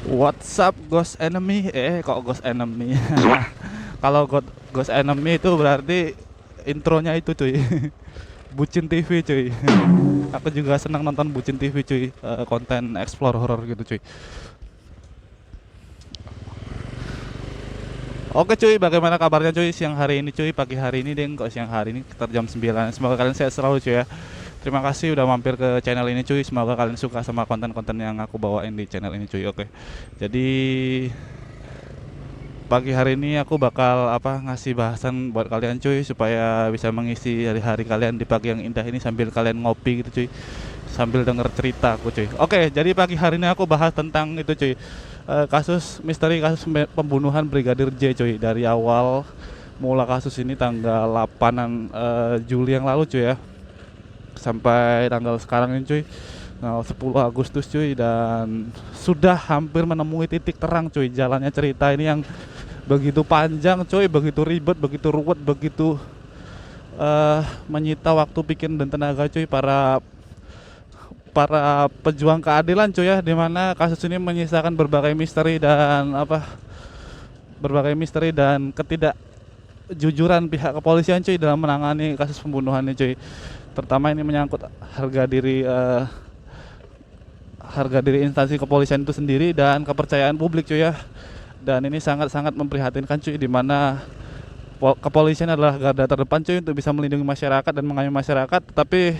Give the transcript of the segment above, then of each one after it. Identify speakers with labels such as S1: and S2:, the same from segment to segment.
S1: What's up Ghost Enemy? Kok Ghost Enemy? Kalau Ghost Enemy itu berarti intronya itu cuy. Bucin TV cuy. Aku juga senang nonton Bucin TV cuy. Konten explore horror gitu cuy. Oke cuy, bagaimana kabarnya cuy siang hari ini cuy, pagi hari ini deng, kok siang hari ini sekitar jam 9. Semoga kalian sehat selalu cuy ya. Terima kasih udah mampir ke channel ini cuy. Semoga kalian suka sama konten-konten yang aku bawain di channel ini cuy. Oke. Jadi pagi hari ini aku bakal ngasih bahasan buat kalian cuy supaya bisa mengisi hari-hari kalian di pagi yang indah ini sambil kalian ngopi gitu cuy. Sambil denger cerita aku cuy. Oke, jadi pagi hari ini aku bahas tentang itu cuy. Kasus misteri kasus pembunuhan Brigadir J cuy, dari awal mula kasus ini tanggal 8 Juli yang lalu cuy ya, sampai tanggal sekarang ini cuy, tanggal 10 Agustus cuy, dan sudah hampir menemui titik terang cuy. Jalannya cerita ini yang begitu panjang cuy, begitu ribet, begitu ruwet, begitu menyita waktu, pikiran dan tenaga cuy para pejuang keadilan cuy ya, dimana kasus ini menyisakan berbagai misteri dan ketidakjujuran pihak kepolisian cuy dalam menangani kasus pembunuhan ini cuy. Pertama, ini menyangkut harga diri instansi kepolisian itu sendiri dan kepercayaan publik cuy ya. Dan ini sangat-sangat memprihatinkan cuy, dimana kepolisian adalah garda terdepan cuy untuk bisa melindungi masyarakat dan mengayomi masyarakat, tetapi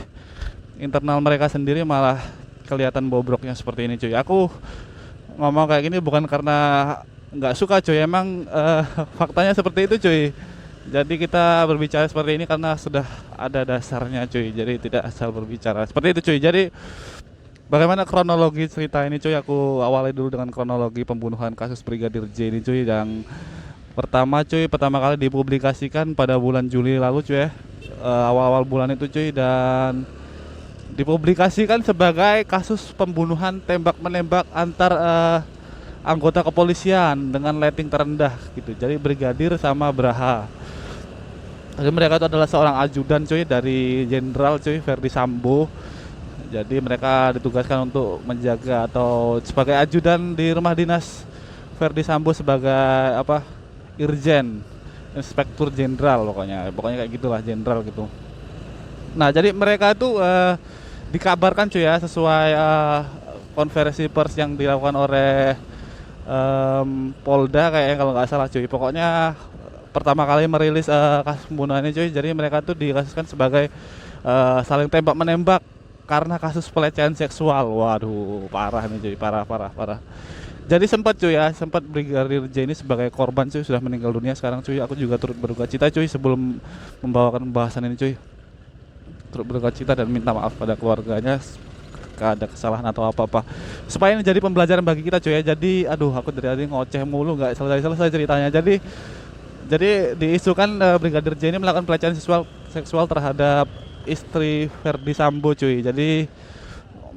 S1: internal mereka sendiri malah kelihatan bobroknya seperti ini cuy. Aku ngomong kayak gini bukan karena nggak suka cuy, emang faktanya seperti itu cuy. Jadi kita berbicara seperti ini karena sudah ada dasarnya cuy, jadi tidak asal berbicara seperti itu cuy. Jadi bagaimana kronologi cerita ini cuy, aku awali dulu dengan kronologi pembunuhan kasus Brigadir J ini cuy. Yang pertama kali dipublikasikan pada bulan Juli lalu cuy ya, awal-awal bulan itu cuy, dan dipublikasikan sebagai kasus pembunuhan tembak-menembak antar anggota kepolisian dengan rating terendah gitu. Jadi Brigadir sama Braha. Jadi mereka itu adalah seorang ajudan cuy dari Jenderal cuy Verdi Sambo. Jadi mereka ditugaskan untuk menjaga atau sebagai ajudan di rumah dinas Verdi Sambo sebagai Irjen, Inspektur Jenderal, pokoknya kayak gitulah, jenderal gitu. Nah, jadi mereka itu dikabarkan cuy ya, sesuai konferensi pers yang dilakukan oleh Polda kayaknya kalau nggak salah cuy. Pokoknya pertama kali merilis kasus pembunuhan ini cuy, jadi mereka tuh dikasuskan sebagai saling tembak menembak karena kasus pelecehan seksual. Waduh, parah nih cuy, parah. Jadi sempat Brigadir J ini sebagai korban cuy sudah meninggal dunia sekarang cuy. Aku juga turut berduka cita cuy sebelum membawakan pembahasan ini cuy. Turut berduka cita dan minta maaf pada keluarganya ada kesalahan atau apa-apa, supaya ini jadi pembelajaran bagi kita cuy ya. Jadi aduh, aku dari tadi ngoceh mulu, nggak selesai ceritanya. Jadi diisukan Brigadir J ini melakukan pelecehan seksual terhadap istri Verdi Sambo cuy. Jadi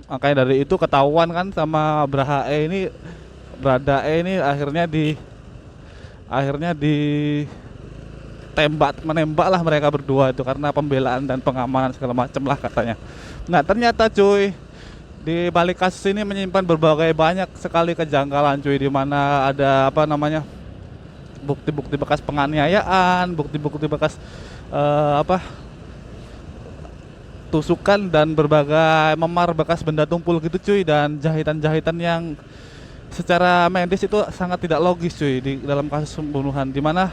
S1: makanya dari itu ketahuan kan sama Brada E ini akhirnya di tembak menembak lah mereka berdua itu karena pembelaan dan pengamanan segala macam lah katanya. Nah, ternyata cuy, di balik kasus ini menyimpan banyak sekali kejanggalan cuy, di mana ada bukti-bukti bekas penganiayaan, bukti-bukti bekas tusukan dan berbagai memar bekas benda tumpul gitu cuy, dan jahitan-jahitan yang secara medis itu sangat tidak logis cuy di dalam kasus pembunuhan, di mana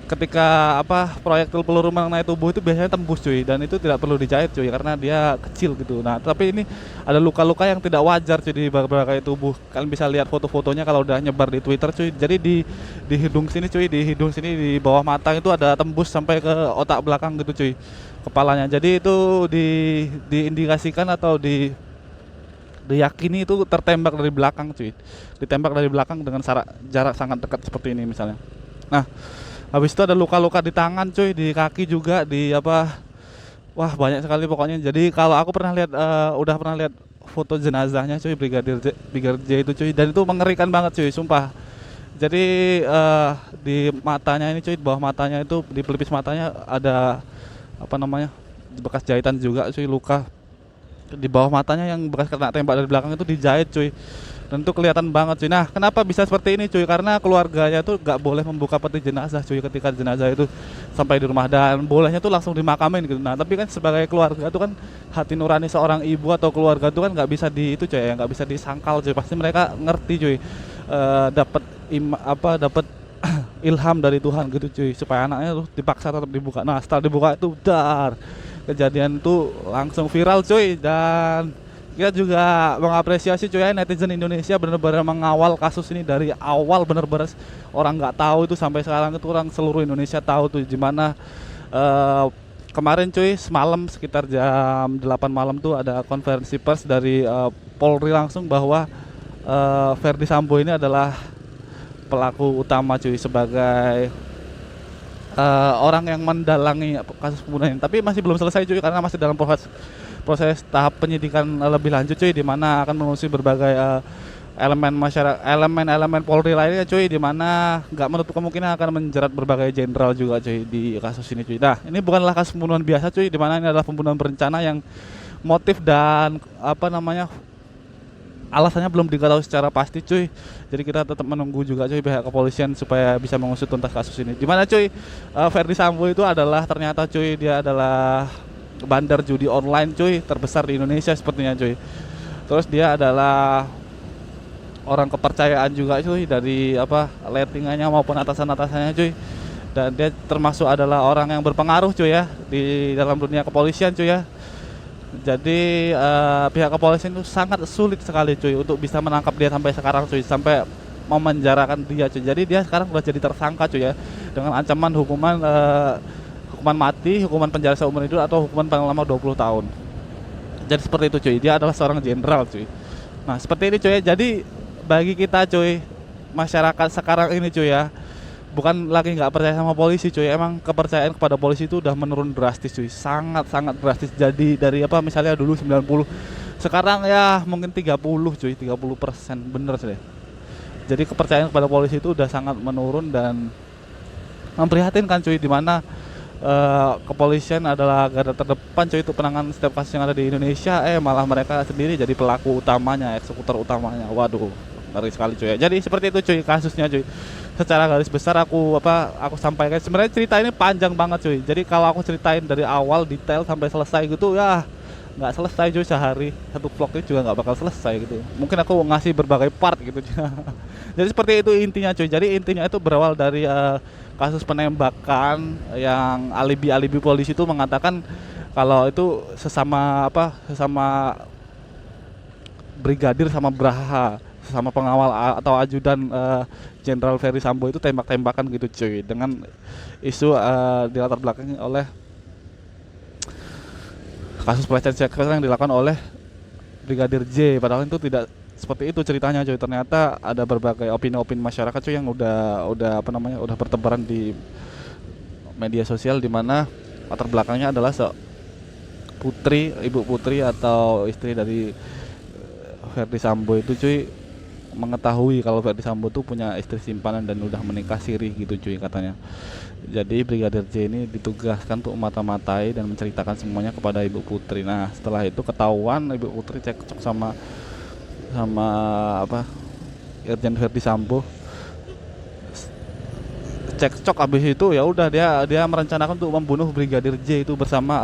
S1: ketika proyektil peluru mengenai tubuh itu biasanya tembus cuy, dan itu tidak perlu dijahit cuy karena dia kecil gitu. Nah, tapi ini ada luka-luka yang tidak wajar cuy di berbagai tubuh. Kalian bisa lihat foto-fotonya kalau udah nyebar di Twitter cuy. Jadi di hidung sini cuy, di bawah mata itu ada tembus sampai ke otak belakang gitu cuy, kepalanya. Jadi itu diindikasikan atau diyakini itu tertembak dari belakang cuy, ditembak dari belakang dengan jarak sangat dekat seperti ini misalnya. Nah, habis itu ada luka-luka di tangan cuy, di kaki juga, wah banyak sekali pokoknya. Jadi kalau aku udah pernah lihat foto jenazahnya cuy, Brigadir J itu cuy, dan itu mengerikan banget cuy, sumpah. Jadi di matanya ini cuy, di bawah matanya itu, di pelipis matanya ada bekas jahitan juga cuy, luka di bawah matanya yang bekas kena tembak dari belakang itu dijahit cuy. Dan itu kelihatan banget cuy. Nah, kenapa bisa seperti ini cuy? Karena keluarganya tuh gak boleh membuka peti jenazah cuy ketika jenazah itu sampai di rumah, dan bolehnya tuh langsung dimakamin gitu. Nah, tapi kan sebagai keluarga tuh kan hati nurani seorang ibu atau keluarga tuh kan nggak bisa di itu cuy, ya nggak bisa disangkal cuy. Pasti mereka ngerti cuy. Dapat dapat ilham dari Tuhan gitu cuy, supaya anaknya tuh dipaksa tetap dibuka. Nah, setelah dibuka itu dar kejadian tuh langsung viral cuy. Dan kita juga mengapresiasi cuy ya, netizen Indonesia benar-benar mengawal kasus ini dari awal, benar-benar orang nggak tahu itu sampai sekarang itu orang seluruh Indonesia tahu tuh gimana. Kemarin cuy, semalam sekitar jam 8 malam tuh ada konferensi pers dari Polri langsung bahwa Verdi Sambo ini adalah pelaku utama cuy, sebagai orang yang mendalangi kasus pembunuhan ini. Tapi masih belum selesai cuy, karena masih dalam proses tahap penyidikan lebih lanjut cuy, di mana akan mengusut berbagai elemen masyarakat, elemen Polri lainnya cuy, di mana nggak menutup kemungkinan akan menjerat berbagai jenderal juga cuy di kasus ini cuy. Nah, ini bukanlah kasus pembunuhan biasa cuy, di mana ini adalah pembunuhan berencana yang motif dan alasannya belum diketahui secara pasti cuy. Jadi kita tetap menunggu juga cuy pihak kepolisian supaya bisa mengusut tuntas kasus ini. Dimana cuy, Verdi Sambo itu adalah ternyata cuy, dia adalah bandar judi online cuy terbesar di Indonesia sepertinya cuy. Terus dia adalah orang kepercayaan juga cuy dari lettingannya maupun atasan-atasannya cuy. Dan dia termasuk adalah orang yang berpengaruh cuy ya di dalam dunia kepolisian cuy ya. Jadi pihak kepolisian itu sangat sulit sekali cuy untuk bisa menangkap dia sampai sekarang cuy, sampai memenjarakan dia cuy. Jadi dia sekarang sudah jadi tersangka cuy ya, dengan ancaman hukuman mati, hukuman penjara seumur hidup, atau hukuman paling lama 20 tahun. Jadi seperti itu cuy, dia adalah seorang jenderal cuy. Nah, seperti ini cuy ya. Jadi bagi kita cuy, masyarakat sekarang ini cuy ya, bukan lagi nggak percaya sama polisi cuy, emang kepercayaan kepada polisi itu udah menurun drastis cuy, sangat drastis. Jadi dari misalnya dulu 90, sekarang ya mungkin 30 cuy, 30%, bener sih. Jadi kepercayaan kepada polisi itu udah sangat menurun dan memprihatinkan cuy, dimana kepolisian adalah garda terdepan cuy untuk penanganan setiap kasus yang ada di Indonesia. Malah mereka sendiri jadi pelaku utamanya, eksekutor utamanya. Waduh, ngeri sekali cuy ya. Jadi seperti itu cuy kasusnya cuy. Secara garis besar aku sampaikan. Sebenarnya cerita ini panjang banget cuy. Jadi kalau aku ceritain dari awal detail sampai selesai gitu ya nggak selesai cuy, sehari satu vlog itu juga nggak bakal selesai gitu. Mungkin aku ngasih berbagai part gitu. Jadi seperti itu intinya cuy. Jadi intinya itu berawal dari kasus penembakan yang alibi polisi itu mengatakan kalau itu sesama brigadir sama Braha, sama pengawal atau ajudan Jenderal Verdi Sambo itu tembak-tembakan gitu cuy, dengan isu dilatar belakangi oleh kasus pelecehan seksual yang dilakukan oleh Brigadir J. Padahal itu tidak seperti itu ceritanya cuy. Ternyata ada berbagai opini-opini masyarakat cuy yang udah bertebaran di media sosial, di mana latar belakangnya adalah ibu putri atau istri dari Verdi Sambo itu cuy mengetahui kalau Verdi Sambo tuh punya istri simpanan dan udah menikah siri gitu cuy katanya. Jadi Brigadir J ini ditugaskan untuk mata-matai dan menceritakan semuanya kepada ibu putri. Nah, setelah itu ketahuan ibu putri cekcok sama Irjen Verdi Sambo. Cekcok habis itu ya udah dia merencanakan untuk membunuh Brigadir J itu bersama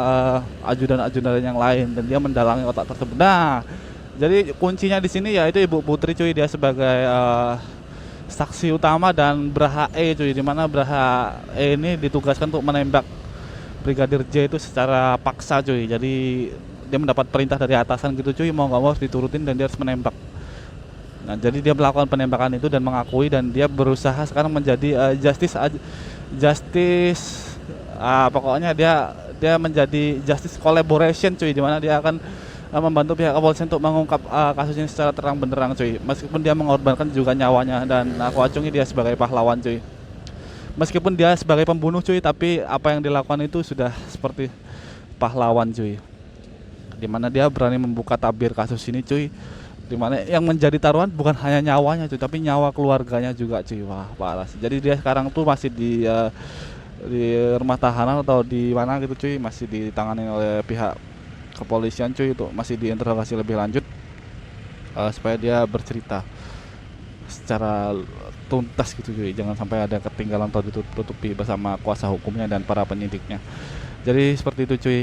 S1: ajudan-ajudan yang lain, dan dia mendalangi otak tersebut. Nah, jadi kuncinya di sini ya itu ibu putri cuy, dia sebagai saksi utama, dan Braha E cuy, di mana Braha E ini ditugaskan untuk menembak Brigadir J itu secara paksa cuy. Jadi dia mendapat perintah dari atasan gitu cuy, mau nggak mau harus diturutin dan dia harus menembak. Nah, jadi dia melakukan penembakan itu dan mengakui, dan dia berusaha sekarang menjadi pokoknya dia menjadi justice collaboration cuy, di mana dia akan membantu pihak kepolisian untuk mengungkap kasus ini secara terang benderang cuy. Meskipun dia mengorbankan juga nyawanya, dan aku acungi dia sebagai pahlawan cuy. Meskipun dia sebagai pembunuh cuy, tapi apa yang dilakukan itu sudah seperti pahlawan cuy. Dimana dia berani membuka tabir kasus ini cuy, dimana yang menjadi taruhan bukan hanya nyawanya cuy, tapi nyawa keluarganya juga cuy. Wah, parah sih. Jadi dia sekarang tuh masih di rumah tahanan atau di mana gitu cuy, masih ditangani oleh pihak kepolisian cuy, itu masih diinterogasi lebih lanjut supaya dia bercerita. secara tuntas gitu cuy, jangan sampai ada ketinggalan atau ditutupi bersama kuasa hukumnya dan para penyidiknya. Jadi seperti itu cuy,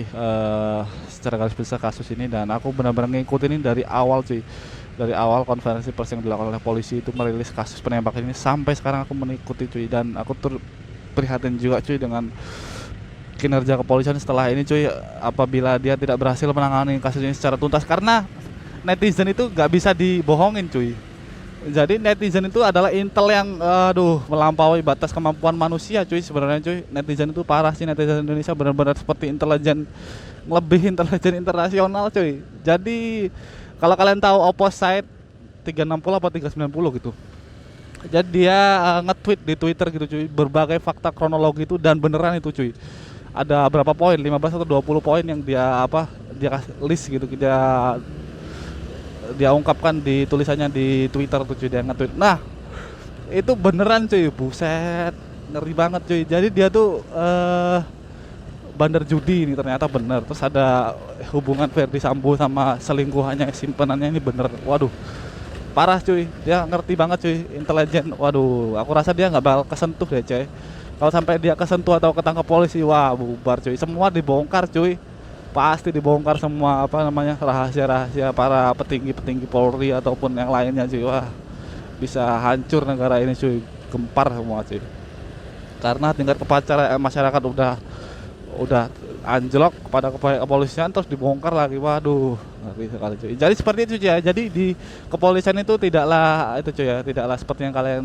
S1: secara garis besar kasus ini, dan aku benar-benar ngikutin ini dari awal cuy. Dari awal konferensi pers yang dilakukan oleh polisi itu merilis kasus penembakan ini sampai sekarang aku mengikuti cuy, dan aku prihatin juga cuy dengan kinerja kepolisian setelah ini cuy, apabila dia tidak berhasil menangani kasus ini secara tuntas, karena netizen itu gak bisa dibohongin cuy. Jadi netizen itu adalah intel yang melampaui batas kemampuan manusia cuy. Sebenarnya cuy, netizen itu parah sih. Netizen Indonesia benar-benar seperti intelijen, lebih intelijen internasional cuy. Jadi kalau kalian tahu Opposite 360 apa 390 gitu, jadi dia nge-tweet di Twitter gitu cuy, berbagai fakta kronologi itu, dan beneran itu cuy. Ada berapa poin, 15 atau 20 poin yang dia list gitu, dia ungkapkan di tulisannya di Twitter tuh cuy, dia nge-tweet. Nah, itu beneran cuy, buset, ngeri banget cuy. Jadi dia tuh bandar judi ini ternyata bener. Terus ada hubungan Ferdy Sambo sama selingkuhannya, simpenannya ini bener. Waduh, parah cuy, dia ngerti banget cuy, intelijen. Waduh, aku rasa dia nggak bakal kesentuh deh cuy. Kalau sampai dia kesentuh atau ketangkap polisi, wah bubar cuy, semua dibongkar cuy. Pasti dibongkar semua rahasia-rahasia para petinggi-petinggi Polri ataupun yang lainnya cuy. Wah, bisa hancur negara ini cuy, gempar semua cuy. Karena tingkat kepercayaan masyarakat udah anjlok kepada kepolisian, terus dibongkar lagi. Waduh, ngeri sekali cuy. Jadi seperti itu cuy ya. Jadi di kepolisian itu tidaklah seperti yang kalian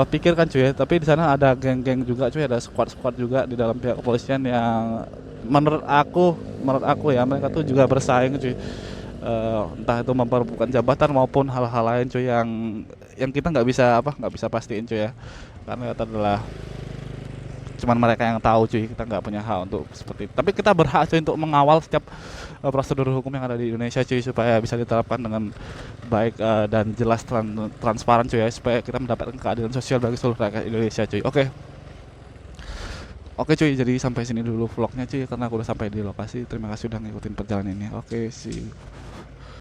S1: pikirkan cuy ya. Tapi di sana ada geng-geng juga cuy, ada squad-squad juga di dalam pihak kepolisian yang menurut aku ya, mereka tuh juga bersaing cuy. Entah itu memperebutkan jabatan maupun hal-hal lain cuy, yang kita nggak bisa pastiin cuy ya, karena itu adalah cuman mereka yang tahu cuy, kita nggak punya hak untuk seperti itu. Tapi kita berhak cuy untuk mengawal setiap prosedur hukum yang ada di Indonesia cuy, supaya bisa diterapkan dengan baik dan jelas, transparan cuy ya, supaya kita mendapatkan keadilan sosial bagi seluruh rakyat Indonesia cuy. Oke cuy, jadi sampai sini dulu vlognya cuy, karena aku udah sampai di lokasi. Terima kasih udah ngikutin perjalanan ini. Oke, see you.